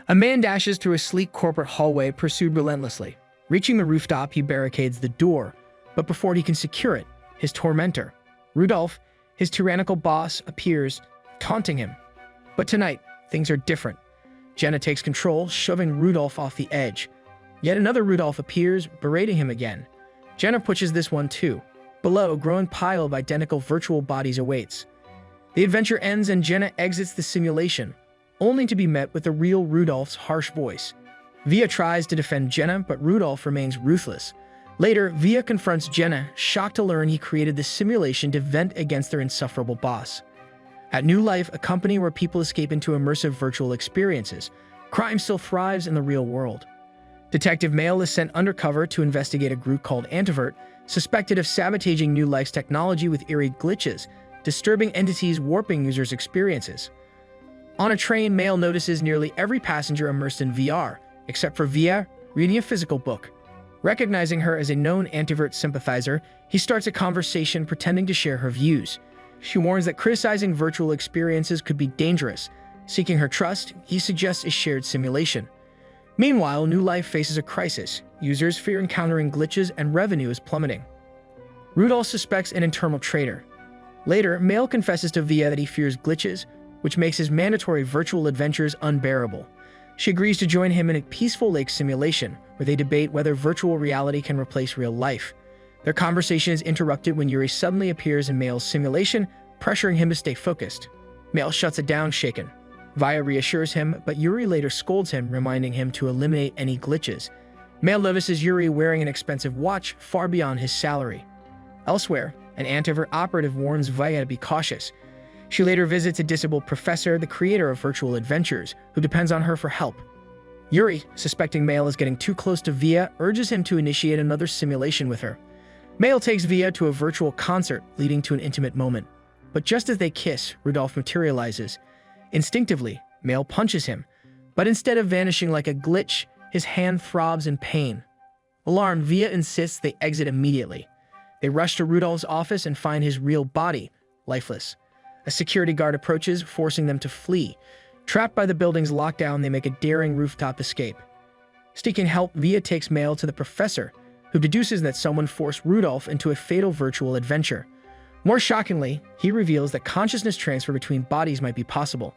A man dashes through a sleek corporate hallway, pursued relentlessly. Reaching the rooftop, he barricades the door, but before he can secure it, his tormentor, Rudolph, his tyrannical boss, appears, taunting him. But tonight, things are different. Jenna takes control, shoving Rudolph off the edge. Yet another Rudolph appears, berating him again. Jenna pushes this one too. Below, a growing pile of identical virtual bodies awaits. The adventure ends and Jenna exits the simulation, only to be met with the real Rudolph's harsh voice. Via tries to defend Jenna, but Rudolph remains ruthless. Later, Via confronts Jenna, shocked to learn he created the simulation to vent against their insufferable boss. At New Life, a company where people escape into immersive virtual experiences, crime still thrives in the real world. Detective Mail is sent undercover to investigate a group called Antivert, suspected of sabotaging New Life's technology with eerie glitches, disturbing entities warping users' experiences. On a train, Mail notices nearly every passenger immersed in VR, except for Via, reading a physical book. Recognizing her as a known Antivert sympathizer, he starts a conversation pretending to share her views. She warns that criticizing virtual experiences could be dangerous. Seeking her trust, he suggests a shared simulation. Meanwhile, New Life faces a crisis. Users fear encountering glitches and revenue is plummeting. Rudolph suspects an internal traitor. Later, Mail confesses to Via that he fears glitches, which makes his mandatory virtual adventures unbearable. She agrees to join him in a peaceful lake simulation, where they debate whether virtual reality can replace real life. Their conversation is interrupted when Yuri suddenly appears in Mail's simulation, pressuring him to stay focused. Mail shuts it down, shaken. Via reassures him, but Yuri later scolds him, reminding him to eliminate any glitches. Mail notices Yuri wearing an expensive watch far beyond his salary. Elsewhere, an Antivert operative warns Via to be cautious. She later visits a disabled professor, the creator of virtual adventures, who depends on her for help. Yuri, suspecting Mail is getting too close to Via, urges him to initiate another simulation with her. Mail takes Via to a virtual concert, leading to an intimate moment. But just as they kiss, Rudolph materializes. Instinctively, Mail punches him, but instead of vanishing like a glitch, his hand throbs in pain. Alarmed, Via insists they exit immediately. They rush to Rudolph's office and find his real body, lifeless. A security guard approaches, forcing them to flee. Trapped by the building's lockdown, they make a daring rooftop escape. Seeking help, Via takes Mail to the professor, who deduces that someone forced Rudolph into a fatal virtual adventure. More shockingly, he reveals that consciousness transfer between bodies might be possible.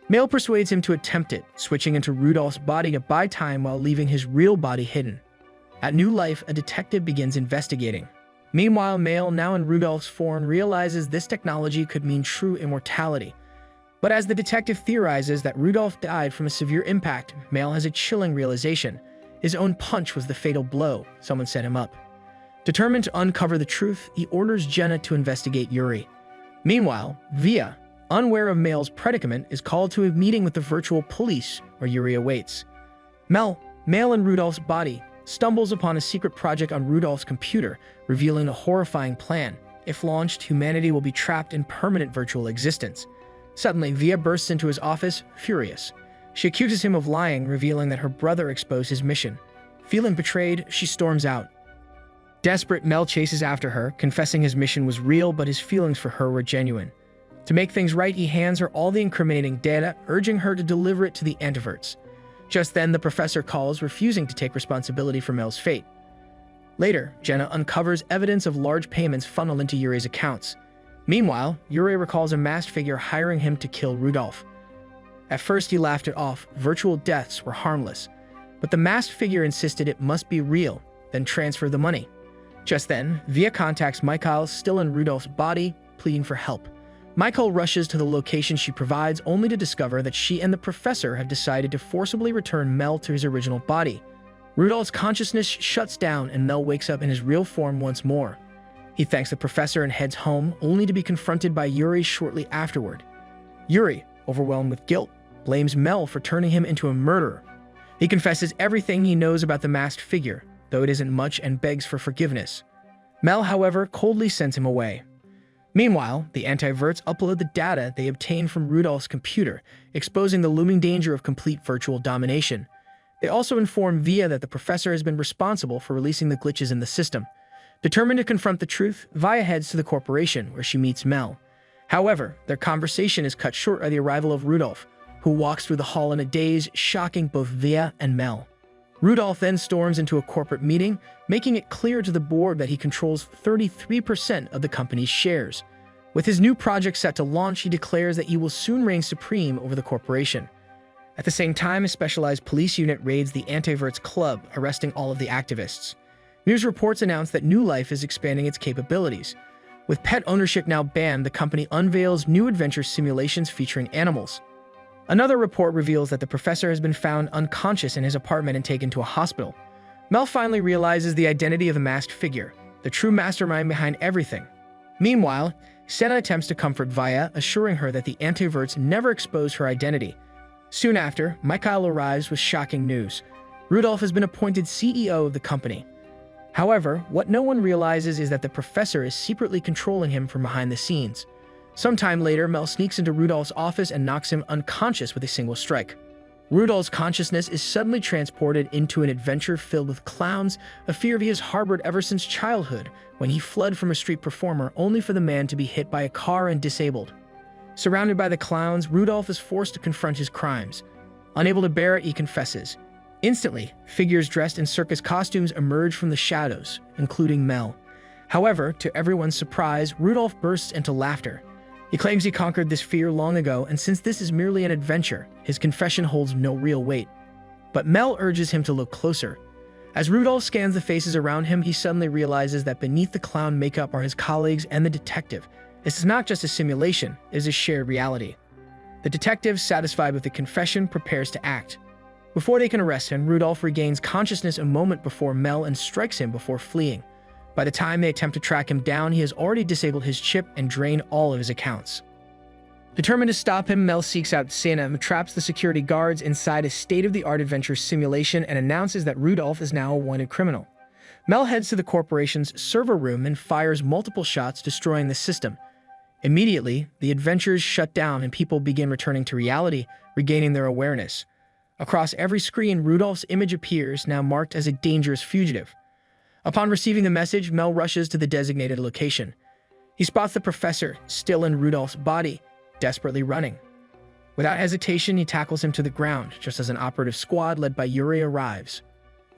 Mail persuades him to attempt it, switching into Rudolph's body to buy time while leaving his real body hidden. At New Life, a detective begins investigating. Meanwhile, Mail, now in Rudolph's form, realizes this technology could mean true immortality. But as the detective theorizes that Rudolph died from a severe impact, Mail has a chilling realization. His own punch was the fatal blow. Someone set him up. Determined to uncover the truth, he orders Jenna to investigate Yuri. Meanwhile, Via, unaware of Mail's predicament, is called to a meeting with the virtual police where Yuri awaits. Mail in Rudolph's body, stumbles upon a secret project on Rudolph's computer, revealing a horrifying plan. If launched, humanity will be trapped in permanent virtual existence. Suddenly, Via bursts into his office, furious. She accuses him of lying, revealing that her brother exposed his mission. Feeling betrayed, she storms out. Desperate, Mail chases after her, confessing his mission was real, but his feelings for her were genuine. To make things right, he hands her all the incriminating data, urging her to deliver it to the Antiverts. Just then, the professor calls, refusing to take responsibility for Mail's fate. Later, Jenna uncovers evidence of large payments funneled into Yuri's accounts. Meanwhile, Yuri recalls a masked figure hiring him to kill Rudolph. At first, he laughed it off. Virtual deaths were harmless. But the masked figure insisted it must be real, then transfer the money. Just then, Via contacts Michael, still in Rudolph's body, pleading for help. Michael rushes to the location she provides, only to discover that she and the professor have decided to forcibly return Mel to his original body. Rudolph's consciousness shuts down and Mel wakes up in his real form once more. He thanks the professor and heads home, only to be confronted by Yuri shortly afterward. Yuri, overwhelmed with guilt, blames Mel for turning him into a murderer. He confesses everything he knows about the masked figure, though it isn't much, and begs for forgiveness. Mel, however, coldly sends him away. Meanwhile, the Antiverts upload the data they obtained from Rudolph's computer, exposing the looming danger of complete virtual domination. They also inform Via that the professor has been responsible for releasing the glitches in the system. Determined to confront the truth, Via heads to the corporation, where she meets Mel. However, their conversation is cut short by the arrival of Rudolph, who walks through the hall in a daze, shocking both Vaya and Mel. Rudolph then storms into a corporate meeting, making it clear to the board that he controls 33% of the company's shares. With his new project set to launch, he declares that he will soon reign supreme over the corporation. At the same time, a specialized police unit raids the Antiverts Club, arresting all of the activists. News reports announce that New Life is expanding its capabilities. With pet ownership now banned, the company unveils new adventure simulations featuring animals. Another report reveals that the professor has been found unconscious in his apartment and taken to a hospital. Mel finally realizes the identity of the masked figure, the true mastermind behind everything. Meanwhile, Senna attempts to comfort Vaya, assuring her that the Antiverts never expose her identity. Soon after, Mikhail arrives with shocking news. Rudolph has been appointed CEO of the company. However, what no one realizes is that the professor is secretly controlling him from behind the scenes. Sometime later, Mel sneaks into Rudolph's office and knocks him unconscious with a single strike. Rudolph's consciousness is suddenly transported into an adventure filled with clowns, a fear he has harbored ever since childhood, when he fled from a street performer only for the man to be hit by a car and disabled. Surrounded by the clowns, Rudolph is forced to confront his crimes. Unable to bear it, he confesses. Instantly, figures dressed in circus costumes emerge from the shadows, including Mel. However, to everyone's surprise, Rudolph bursts into laughter. He claims he conquered this fear long ago, and since this is merely an adventure, his confession holds no real weight. But Mel urges him to look closer. As Rudolph scans the faces around him, he suddenly realizes that beneath the clown makeup are his colleagues and the detective. This is not just a simulation, it is a shared reality. The detective, satisfied with the confession, prepares to act. Before they can arrest him, Rudolph regains consciousness a moment before Mel and strikes him before fleeing. By the time they attempt to track him down, he has already disabled his chip and drained all of his accounts. Determined to stop him, Mel seeks out Senna and traps the security guards inside a state-of-the-art adventure simulation and announces that Rudolph is now a wanted criminal. Mel heads to the corporation's server room and fires multiple shots, destroying the system. Immediately, the adventures shut down and people begin returning to reality, regaining their awareness. Across every screen, Rudolph's image appears, now marked as a dangerous fugitive. Upon receiving the message, Mel rushes to the designated location. He spots the professor, still in Rudolph's body, desperately running. Without hesitation, he tackles him to the ground, just as an operative squad led by Yuri arrives.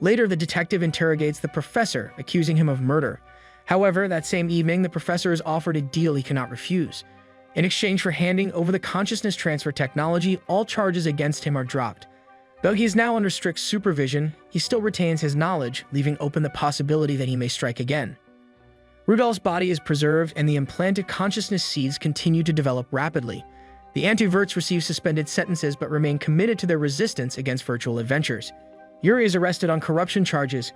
Later, the detective interrogates the professor, accusing him of murder. However, that same evening, the professor is offered a deal he cannot refuse. In exchange for handing over the consciousness transfer technology, all charges against him are dropped. Though he is now under strict supervision, he still retains his knowledge, leaving open the possibility that he may strike again. Rudolph's body is preserved, and the implanted consciousness seeds continue to develop rapidly. The Antiverts receive suspended sentences but remain committed to their resistance against virtual adventures. Yuri is arrested on corruption charges.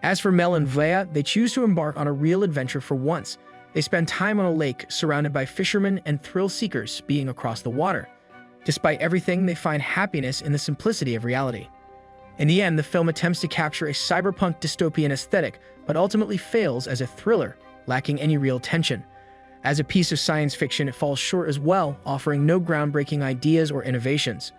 As for Mel and Vaya, they choose to embark on a real adventure for once. They spend time on a lake, surrounded by fishermen and thrill-seekers being across the water. Despite everything, they find happiness in the simplicity of reality. In the end, the film attempts to capture a cyberpunk dystopian aesthetic, but ultimately fails as a thriller, lacking any real tension. As a piece of science fiction, it falls short as well, offering no groundbreaking ideas or innovations.